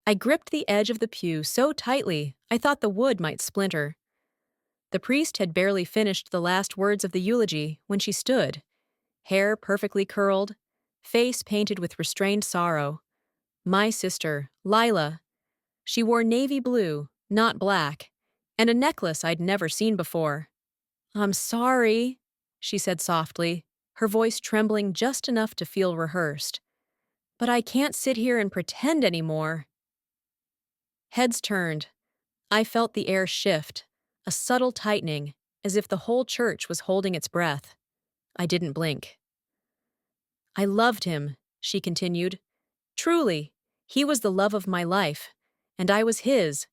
I gripped the edge of the pew so tightly I thought the wood might splinter. The priest had barely finished the last words of the eulogy when she stood, hair perfectly curled, face painted with restrained sorrow. My sister, Lila. She wore navy blue, not black, and a necklace I'd never seen before. "I'm sorry," she said softly, her voice trembling just enough to feel rehearsed. "But I can't sit here and pretend anymore." Heads turned. I felt the air shift, a subtle tightening, as if the whole church was holding its breath. I didn't blink. "I loved him," she continued. "Truly, he was the love of my life, and I was his.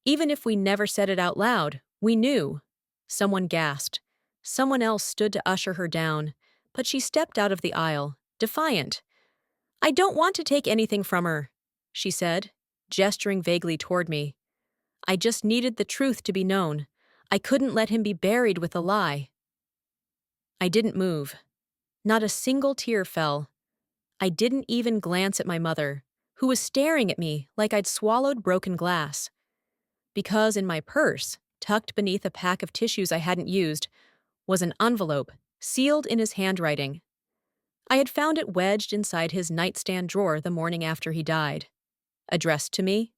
Even if we never said it out loud, we knew." Someone gasped. Someone else stood to usher her down, but she stepped out of the aisle, defiant. "I don't want to take anything from her," she said, gesturing vaguely toward me. "I just needed the truth to be known. I couldn't let him be buried with a lie." I didn't move. Not a single tear fell. I didn't even glance at my mother, who was staring at me like I'd swallowed broken glass. Because in my purse, tucked beneath a pack of tissues I hadn't used, was an envelope, sealed in his handwriting. I had found it wedged inside his nightstand drawer the morning after he died. Addressed to me?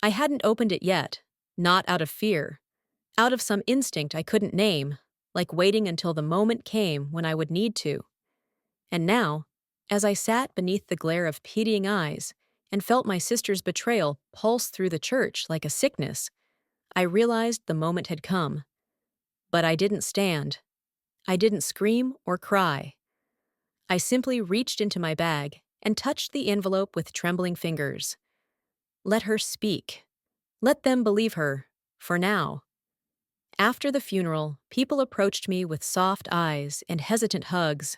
I hadn't opened it yet, not out of fear, out of some instinct I couldn't name, like waiting until the moment came when I would need to. And now, as I sat beneath the glare of pitying eyes and felt my sister's betrayal pulse through the church like a sickness, I realized the moment had come. But I didn't stand. I didn't scream or cry. I simply reached into my bag and touched the envelope with trembling fingers. Let her speak. Let them believe her, for now. After the funeral, people approached me with soft eyes and hesitant hugs,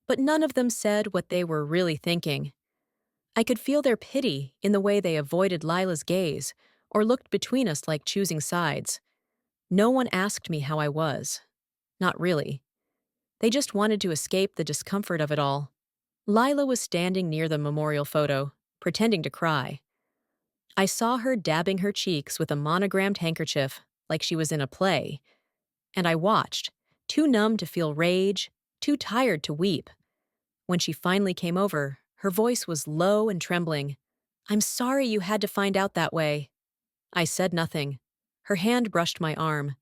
but none of them said what they were really thinking. I could feel their pity in the way they avoided Lila's gaze or looked between us like choosing sides. No one asked me how I was. Not really. They just wanted to escape the discomfort of it all. Lila was standing near the memorial photo, pretending to cry. I saw her dabbing her cheeks with a monogrammed handkerchief, like she was in a play, and I watched, too numb to feel rage, too tired to weep. When she finally came over, her voice was low and trembling. "I'm sorry you had to find out that way." I said nothing. Her hand brushed my arm.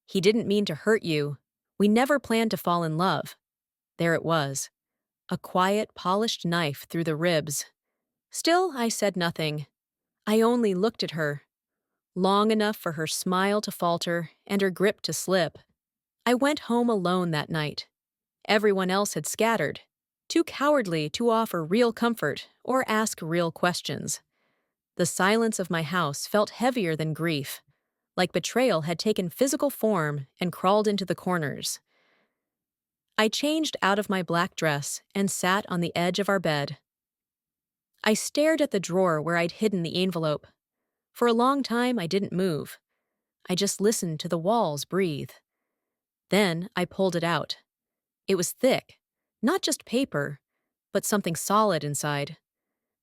"He didn't mean to hurt you. We never planned to fall in love." There it was. A quiet, polished knife through the ribs. Still, I said nothing. I only looked at her. Long enough for her smile to falter and her grip to slip. I went home alone that night. Everyone else had scattered, too cowardly to offer real comfort or ask real questions. The silence of my house felt heavier than grief, like betrayal had taken physical form and crawled into the corners. I changed out of my black dress and sat on the edge of our bed. I stared at the drawer where I'd hidden the envelope. For a long time, I didn't move. I just listened to the walls breathe. Then I pulled it out. It was thick, not just paper, but something solid inside.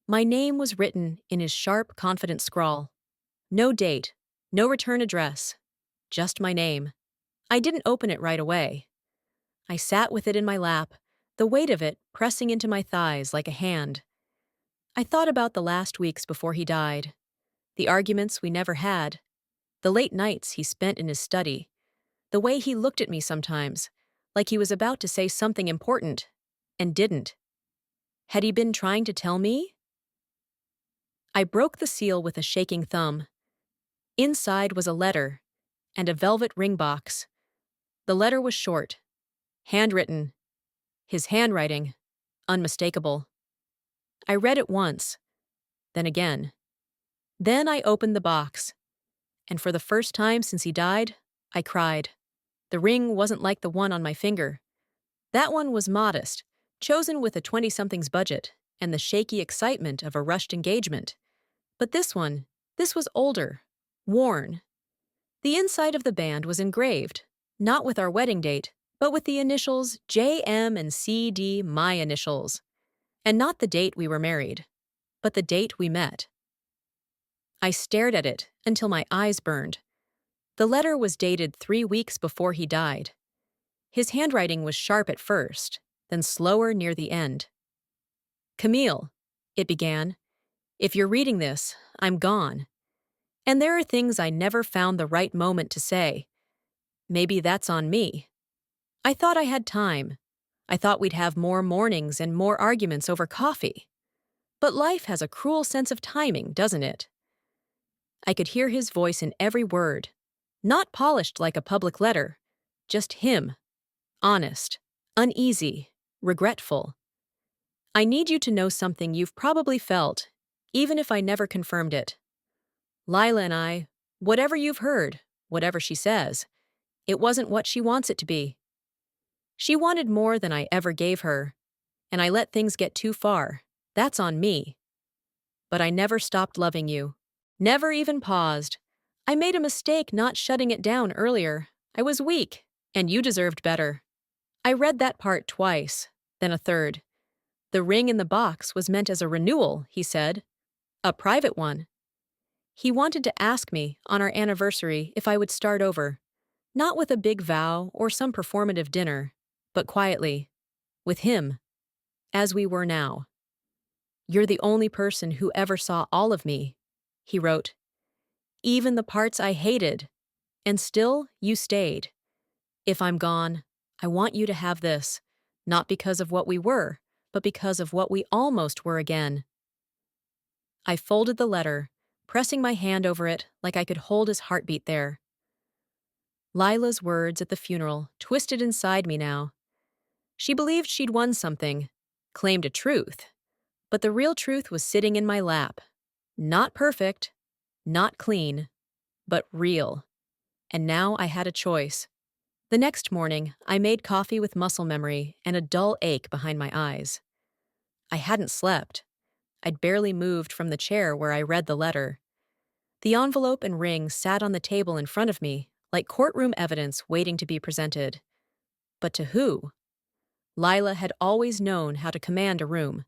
My name was written in his sharp, confident scrawl. No date, no return address, just my name. I didn't open it right away. I sat with it in my lap, the weight of it pressing into my thighs like a hand. I thought about the last weeks before he died, the arguments we never had, the late nights he spent in his study, the way he looked at me sometimes, like he was about to say something important, and didn't. Had he been trying to tell me? I broke the seal with a shaking thumb. Inside was a letter, and a velvet ring box. The letter was short, handwritten, his handwriting, unmistakable. I read it once, then again. Then I opened the box, and for the first time since he died, I cried. The ring wasn't like the one on my finger. That one was modest, chosen with a 20-something's budget and the shaky excitement of a rushed engagement. But this was older, worn. The inside of the band was engraved, not with our wedding date, but with the initials J.M. and C.D., my initials. And not the date we were married, but the date we met. I stared at it until my eyes burned. The letter was dated 3 weeks before he died. His handwriting was sharp at first, then slower near the end. "Camille," it began, "if you're reading this, I'm gone. And there are things I never found the right moment to say. Maybe that's on me. I thought I had time. I thought we'd have more mornings and more arguments over coffee. But life has a cruel sense of timing, doesn't it?" I could hear his voice in every word, not polished like a public letter, just him, honest, uneasy, regretful. "I need you to know something you've probably felt, even if I never confirmed it. Lila and I, whatever you've heard, whatever she says, it wasn't what she wants it to be. She wanted more than I ever gave her, and I let things get too far. That's on me. But I never stopped loving you. Never even paused. I made a mistake not shutting it down earlier. I was weak, and you deserved better." I read that part twice, then a third. "The ring in the box was meant as a renewal," he said. "A private one." He wanted to ask me, on our anniversary, if I would start over. Not with a big vow or some performative dinner, but quietly. With him. As we were now. "You're the only person who ever saw all of me," he wrote. "Even the parts I hated. And still, you stayed. If I'm gone, I want you to have this, not because of what we were, but because of what we almost were again." I folded the letter, pressing my hand over it like I could hold his heartbeat there. Lila's words at the funeral twisted inside me now. She believed she'd won something, claimed a truth, but the real truth was sitting in my lap. Not perfect, not clean, but real. And now I had a choice. The next morning, I made coffee with muscle memory and a dull ache behind my eyes. I hadn't slept. I'd barely moved from the chair where I read the letter. The envelope and ring sat on the table in front of me, like courtroom evidence waiting to be presented. But to who? Lila had always known how to command a room.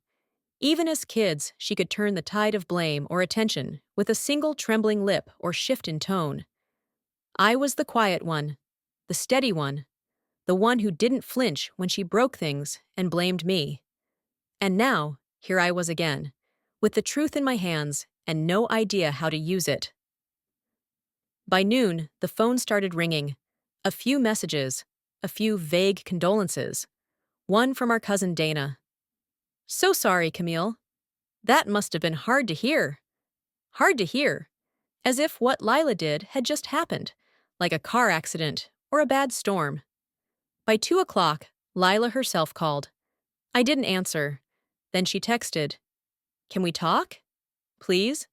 Even as kids, she could turn the tide of blame or attention with a single trembling lip or shift in tone. I was the quiet one, the steady one, the one who didn't flinch when she broke things and blamed me. And now, here I was again, with the truth in my hands and no idea how to use it. By noon, the phone started ringing. A few messages, a few vague condolences. One from our cousin Dana. "So sorry, Camille. That must have been hard to hear." Hard to hear. As if what Lila did had just happened, like a car accident or a bad storm. By 2 o'clock, Lila herself called. I didn't answer. Then she texted, "Can we talk? Please?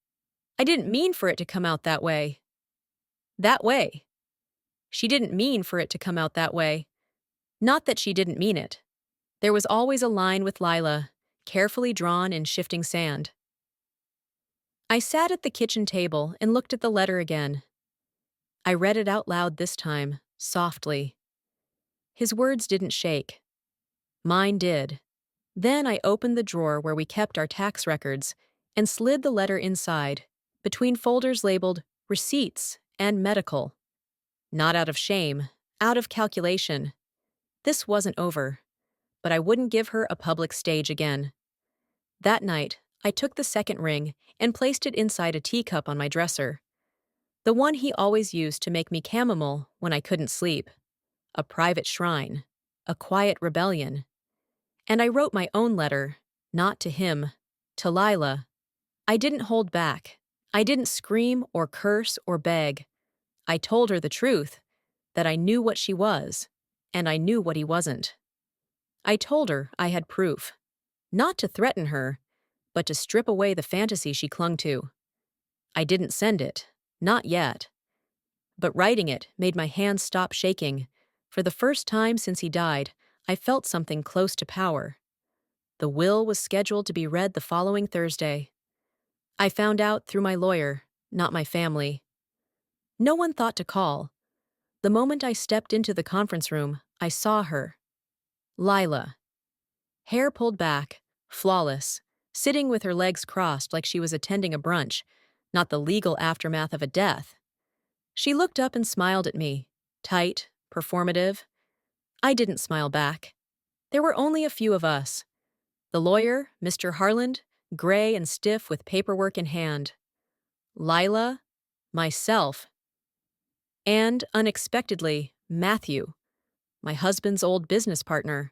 I didn't mean for it to come out that way." That way. She didn't mean for it to come out that way. Not that she didn't mean it. There was always a line with Lila, carefully drawn in shifting sand. I sat at the kitchen table and looked at the letter again. I read it out loud this time, softly. His words didn't shake. Mine did. Then I opened the drawer where we kept our tax records and slid the letter inside, between folders labeled Receipts and Medical. Not out of shame, out of calculation. This wasn't over, but I wouldn't give her a public stage again. That night, I took the second ring and placed it inside a teacup on my dresser. The one he always used to make me chamomile when I couldn't sleep. A private shrine. A quiet rebellion. And I wrote my own letter, not to him, to Lila. I didn't hold back. I didn't scream or curse or beg. I told her the truth, that I knew what she was, and I knew what he wasn't. I told her I had proof. Not to threaten her, but to strip away the fantasy she clung to. I didn't send it, not yet. But writing it made my hands stop shaking. For the first time since he died, I felt something close to power. The will was scheduled to be read the following Thursday. I found out through my lawyer, not my family. No one thought to call. The moment I stepped into the conference room, I saw her. Lila. Hair pulled back, flawless, sitting with her legs crossed like she was attending a brunch, not the legal aftermath of a death. She looked up and smiled at me, tight, performative. I didn't smile back. There were only a few of us. The lawyer, Mr. Harland, gray and stiff with paperwork in hand. Lila, myself, and, unexpectedly, Matthew, my husband's old business partner.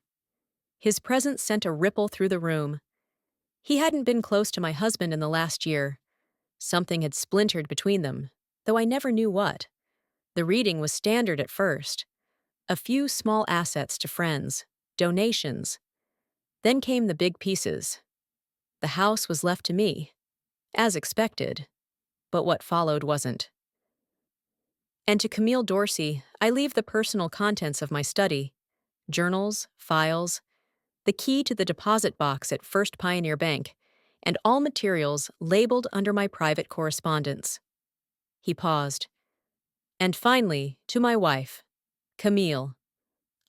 His presence sent a ripple through the room. He hadn't been close to my husband in the last year. Something had splintered between them, though I never knew what. The reading was standard at first. A few small assets to friends, donations. Then came the big pieces. The house was left to me, as expected, but what followed wasn't. And to Camille Dorsey, I leave the personal contents of my study, journals, files, the key to the deposit box at First Pioneer Bank, and all materials labeled under my private correspondence. He paused. And finally, to my wife, Camille.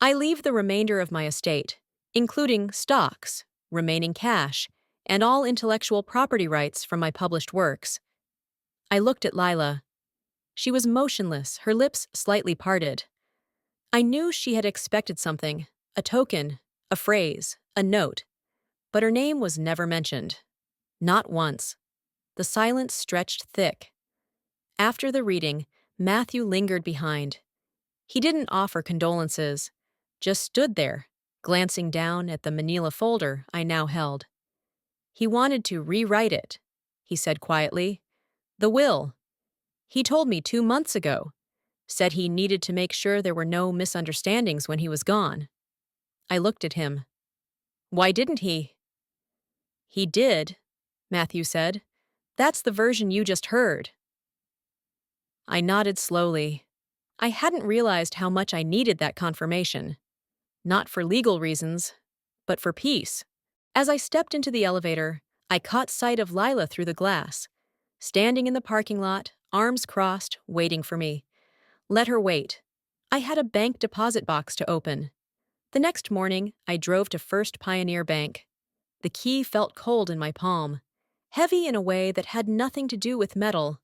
I leave the remainder of my estate, including stocks, remaining cash, and all intellectual property rights from my published works. I looked at Lila. She was motionless, her lips slightly parted. I knew she had expected something, a token, a phrase, a note, but her name was never mentioned. Not once. The silence stretched thick. After the reading, Matthew lingered behind. He didn't offer condolences, just stood there, glancing down at the manila folder I now held. He wanted to rewrite it, he said quietly. The will. He told me 2 months ago. Said he needed to make sure there were no misunderstandings when he was gone. I looked at him. Why didn't he? He did, Matthew said. That's the version you just heard. I nodded slowly. I hadn't realized how much I needed that confirmation. Not for legal reasons, but for peace. As I stepped into the elevator, I caught sight of Lila through the glass, standing in the parking lot, arms crossed, waiting for me. Let her wait. I had a bank deposit box to open. The next morning, I drove to First Pioneer Bank. The key felt cold in my palm, heavy in a way that had nothing to do with metal.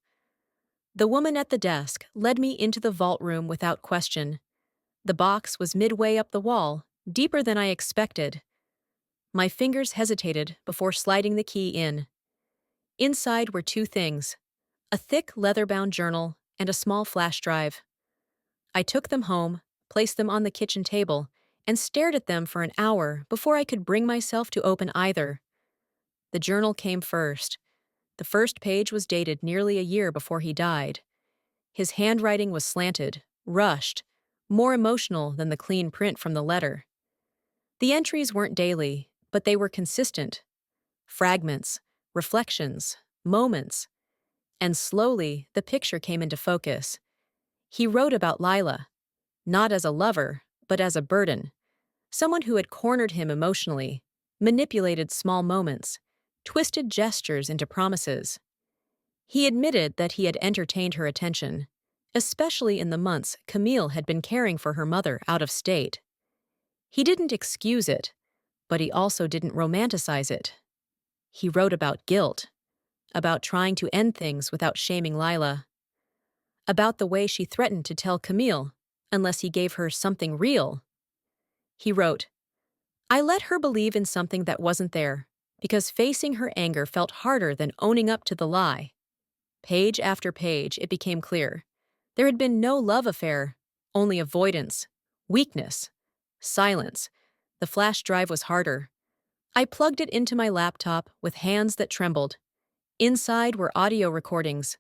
The woman at the desk led me into the vault room without question. The box was midway up the wall, deeper than I expected. My fingers hesitated before sliding the key in. Inside were 2 things, a thick leather-bound journal and a small flash drive. I took them home, placed them on the kitchen table, and stared at them for an hour before I could bring myself to open either. The journal came first. The first page was dated nearly a year before he died. His handwriting was slanted, rushed, more emotional than the clean print from the letter. The entries weren't daily, but they were consistent. Fragments, reflections, moments. And slowly, the picture came into focus. He wrote about Lila, not as a lover, but as a burden. Someone who had cornered him emotionally, manipulated small moments, twisted gestures into promises. He admitted that he had entertained her attention, especially in the months Camille had been caring for her mother out of state. He didn't excuse it, but he also didn't romanticize it. He wrote about guilt, about trying to end things without shaming Lila, about the way she threatened to tell Camille unless he gave her something real. He wrote, I let her believe in something that wasn't there, because facing her anger felt harder than owning up to the lie. Page after page, it became clear. There had been no love affair, only avoidance, weakness, silence. The flash drive was harder. I plugged it into my laptop with hands that trembled. Inside were audio recordings,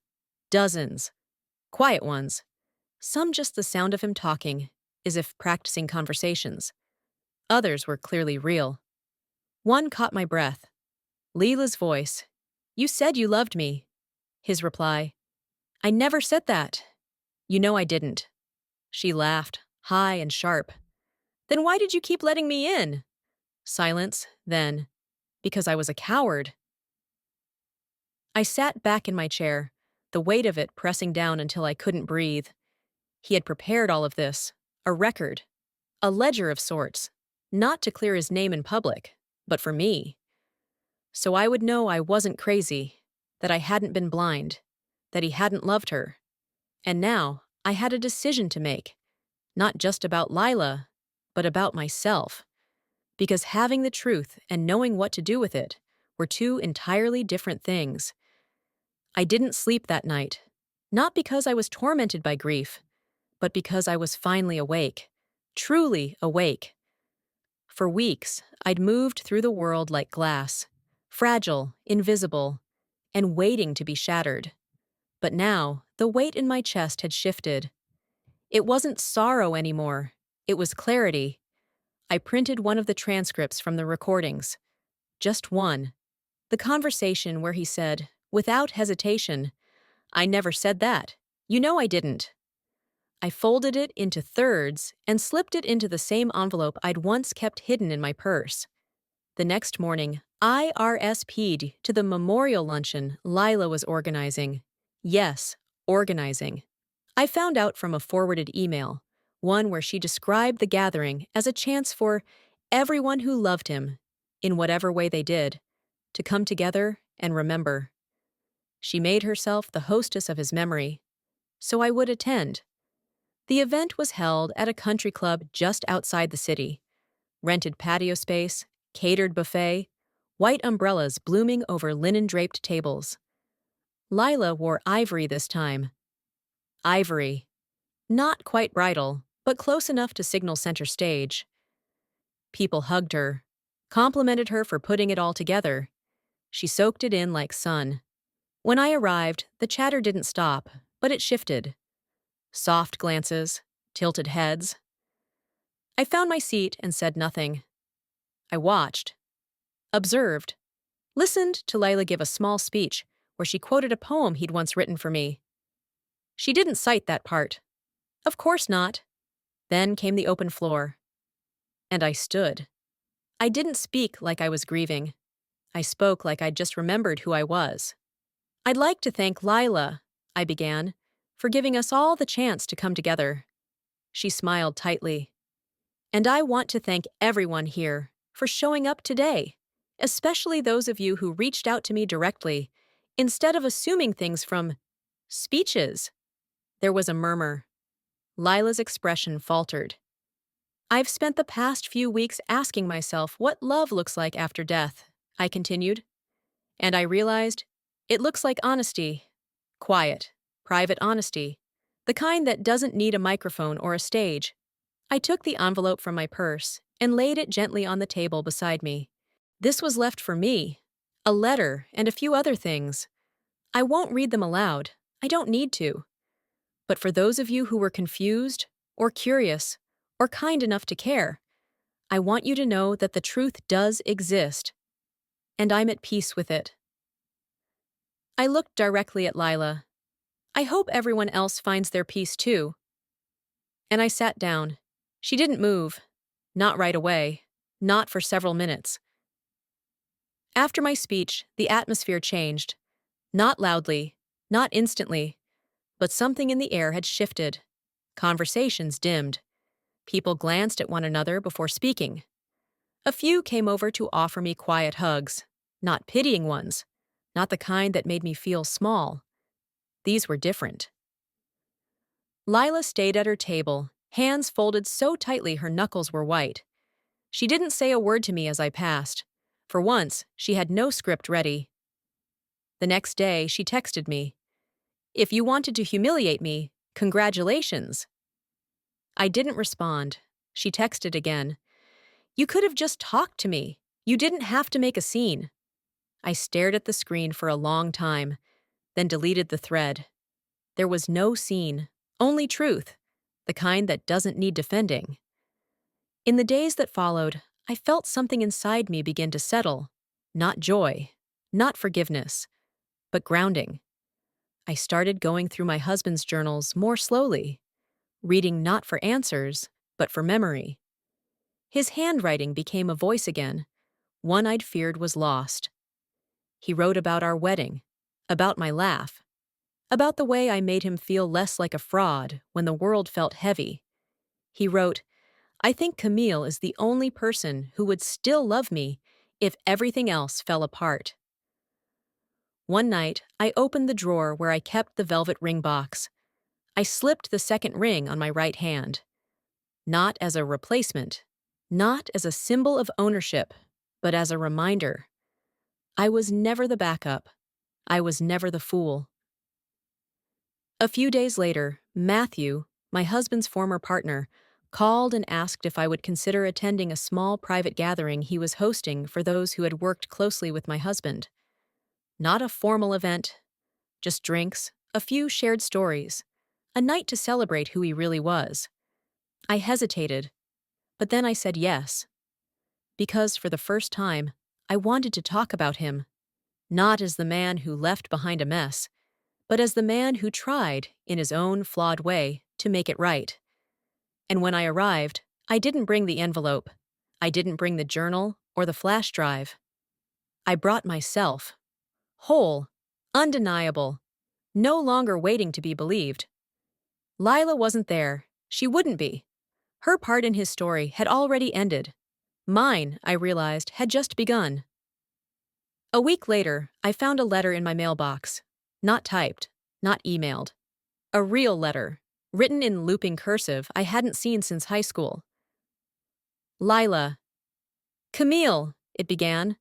dozens, quiet ones, some just the sound of him talking, as if practicing conversations. Others were clearly real. One caught my breath. Leela's voice. You said you loved me. His reply. I never said that. You know I didn't. She laughed, high and sharp. Then why did you keep letting me in? Silence, then. Because I was a coward. I sat back in my chair, the weight of it pressing down until I couldn't breathe. He had prepared all of this, a record, a ledger of sorts, not to clear his name in public, but for me. So I would know I wasn't crazy, that I hadn't been blind. that he hadn't loved her. And now I had a decision to make, not just about Lila, but about myself. Because having the truth and knowing what to do with it were two entirely different things. I didn't sleep that night, not because I was tormented by grief, but because I was finally awake, truly awake. For weeks, I'd moved through the world like glass, fragile, invisible, and waiting to be shattered. But now, the weight in my chest had shifted. It wasn't sorrow anymore, it was clarity. I printed one of the transcripts from the recordings. Just one. The conversation where he said, without hesitation, "I never said that. You know I didn't." I folded it into thirds and slipped it into the same envelope I'd once kept hidden in my purse. The next morning, I RSP'd to the memorial luncheon Lila was organizing. Yes, organizing. I found out from a forwarded email, one where she described the gathering as a chance for everyone who loved him, in whatever way they did, to come together and remember. She made herself the hostess of his memory, so I would attend. The event was held at a country club just outside the city. Rented patio space, catered buffet, white umbrellas blooming over linen-draped tables. Lila wore ivory this time. Ivory. Not quite bridal, but close enough to signal center stage. People hugged her, complimented her for putting it all together. She soaked it in like sun. When I arrived, the chatter didn't stop, but it shifted. Soft glances, tilted heads. I found my seat and said nothing. I watched, observed, listened to Lila give a small speech where she quoted a poem he'd once written for me. She didn't cite that part. Of course not. Then came the open floor. And I stood. I didn't speak like I was grieving. I spoke like I'd just remembered who I was. "I'd like to thank Lila," I began, "for giving us all the chance to come together." She smiled tightly. "And I want to thank everyone here for showing up today, especially those of you who reached out to me directly, instead of assuming things from speeches." There was a murmur. Lila's expression faltered. "I've spent the past few weeks asking myself what love looks like after death," I continued. "And I realized it looks like honesty. Quiet, private honesty. The kind that doesn't need a microphone or a stage." I took the envelope from my purse and laid it gently on the table beside me. This was left for me. A letter and a few other things. I won't read them aloud. I don't need to. But for those of you who were confused, or curious, or kind enough to care, I want you to know that the truth does exist. And I'm at peace with it. I looked directly at Lila. "I hope everyone else finds their peace too." And I sat down. She didn't move. Not right away. Not for several minutes. After my speech, the atmosphere changed. Not loudly, not instantly, but something in the air had shifted. Conversations dimmed. People glanced at one another before speaking. A few came over to offer me quiet hugs, not pitying ones, not the kind that made me feel small. These were different. Lila stayed at her table, hands folded so tightly her knuckles were white. She didn't say a word to me as I passed. For once, she had no script ready. The next day, she texted me, "If you wanted to humiliate me, congratulations." I didn't respond. She texted again, "You could have just talked to me. You didn't have to make a scene." I stared at the screen for a long time, then deleted the thread. There was no scene, only truth, the kind that doesn't need defending. In the days that followed, I felt something inside me begin to settle. Not joy, not forgiveness, but grounding. I started going through my husband's journals more slowly, reading not for answers, but for memory. His handwriting became a voice again, one I'd feared was lost. He wrote about our wedding, about my laugh, about the way I made him feel less like a fraud when the world felt heavy. He wrote, "I think Camille is the only person who would still love me if everything else fell apart." One night, I opened the drawer where I kept the velvet ring box. I slipped the second ring on my right hand. Not as a replacement, not as a symbol of ownership, but as a reminder. I was never the backup. I was never the fool. A few days later, Matthew, my husband's former partner, called and asked if I would consider attending a small private gathering he was hosting for those who had worked closely with my husband. Not a formal event, just drinks, a few shared stories, a night to celebrate who he really was. I hesitated, but then I said yes, because for the first time, I wanted to talk about him, not as the man who left behind a mess, but as the man who tried, in his own flawed way, to make it right. And when I arrived, I didn't bring the envelope. I didn't bring the journal or the flash drive. I brought myself. Whole. Undeniable. No longer waiting to be believed. Lila wasn't there. She wouldn't be. Her part in his story had already ended. Mine, I realized, had just begun. A week later, I found a letter in my mailbox. Not typed, not emailed. A real letter, written in looping cursive I hadn't seen since high school. Lila. Camille, it began.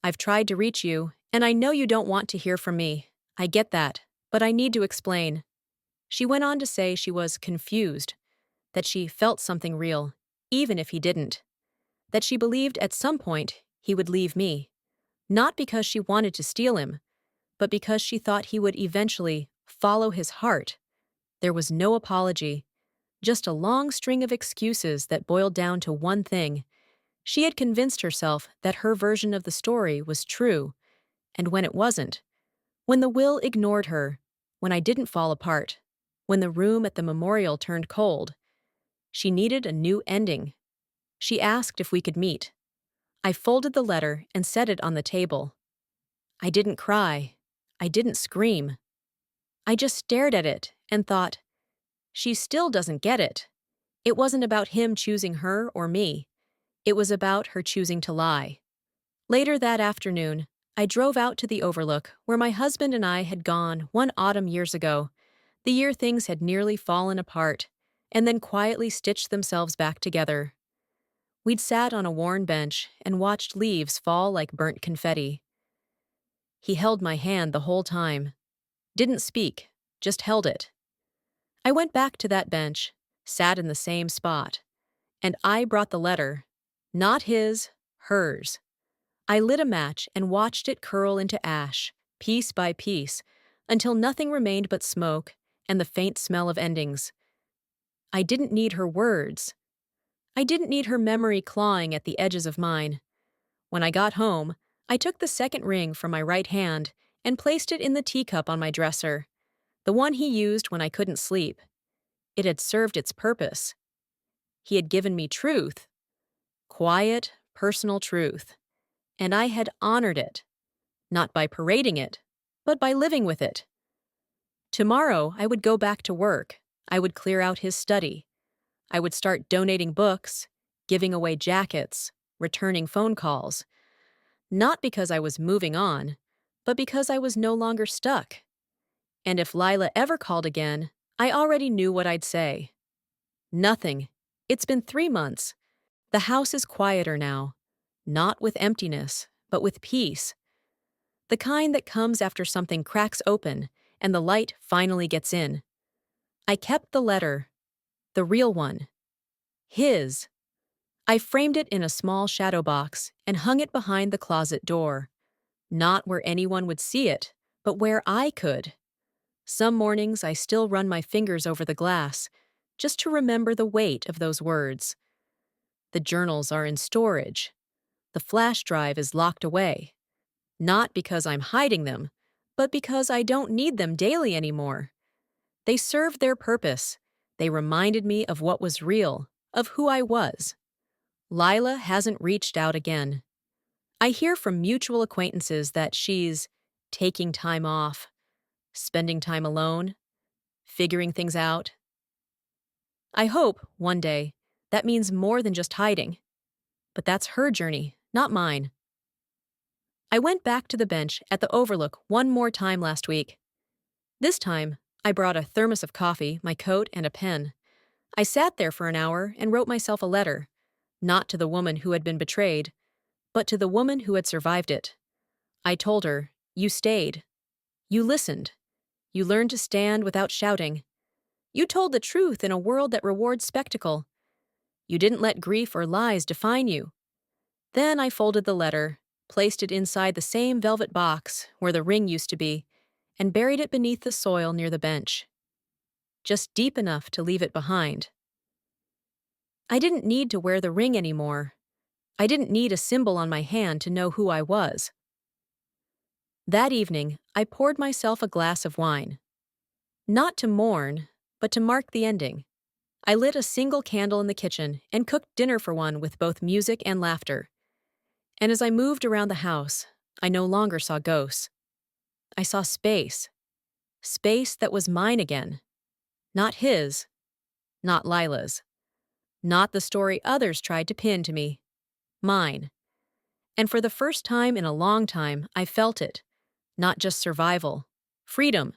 I've tried to reach you, and I know you don't want to hear from me. I get that, but I need to explain. She went on to say she was confused, that she felt something real, even if he didn't, that she believed at some point he would leave me, not because she wanted to steal him, but because she thought he would eventually follow his heart. There was no apology, just a long string of excuses that boiled down to one thing. She had convinced herself that her version of the story was true, and when it wasn't, when the will ignored her, when I didn't fall apart, when the room at the memorial turned cold, she needed a new ending. She asked if we could meet. I folded the letter and set it on the table. I didn't cry. I didn't scream. I just stared at it and thought, she still doesn't get it. It wasn't about him choosing her or me. It was about her choosing to lie. Later that afternoon, I drove out to the overlook where my husband and I had gone one autumn years ago, the year things had nearly fallen apart, and then quietly stitched themselves back together. We'd sat on a worn bench and watched leaves fall like burnt confetti. He held my hand the whole time. Didn't speak, just held it. I went back to that bench, sat in the same spot, and I brought the letter. Not his, hers. I lit a match and watched it curl into ash, piece by piece, until nothing remained but smoke and the faint smell of endings. I didn't need her words. I didn't need her memory clawing at the edges of mine. When I got home, I took the second ring from my right hand and placed it in the teacup on my dresser, the one he used when I couldn't sleep. It had served its purpose. He had given me truth, quiet, personal truth, and I had honored it, not by parading it, but by living with it. Tomorrow, I would go back to work. I would clear out his study. I would start donating books, giving away jackets, returning phone calls. Not because I was moving on, but because I was no longer stuck. And if Lila ever called again, I already knew what I'd say. Nothing. It's been 3 months. The house is quieter now. Not with emptiness, but with peace. The kind that comes after something cracks open and the light finally gets in. I kept the letter. The real one. His. I framed it in a small shadow box and hung it behind the closet door. Not where anyone would see it, but where I could. Some mornings I still run my fingers over the glass, just to remember the weight of those words. The journals are in storage. The flash drive is locked away. Not because I'm hiding them, but because I don't need them daily anymore. They served their purpose. They reminded me of what was real, of who I was. Lila hasn't reached out again. I hear from mutual acquaintances that she's taking time off, spending time alone, figuring things out. I hope, one day, that means more than just hiding. But that's her journey, not mine. I went back to the bench at the Overlook one more time last week. This time, I brought a thermos of coffee, my coat, and a pen. I sat there for an hour and wrote myself a letter, not to the woman who had been betrayed, but to the woman who had survived it. I told her, "You stayed. You listened. You learned to stand without shouting. You told the truth in a world that rewards spectacle. You didn't let grief or lies define you." Then I folded the letter, placed it inside the same velvet box where the ring used to be, and buried it beneath the soil near the bench, just deep enough to leave it behind. I didn't need to wear the ring anymore. I didn't need a symbol on my hand to know who I was. That evening, I poured myself a glass of wine. Not to mourn, but to mark the ending. I lit a single candle in the kitchen and cooked dinner for one with both music and laughter. And as I moved around the house, I no longer saw ghosts. I saw space. Space that was mine again. Not his. Not Lila's. Not the story others tried to pin to me. Mine. And for the first time in a long time, I felt it. Not just survival. Freedom.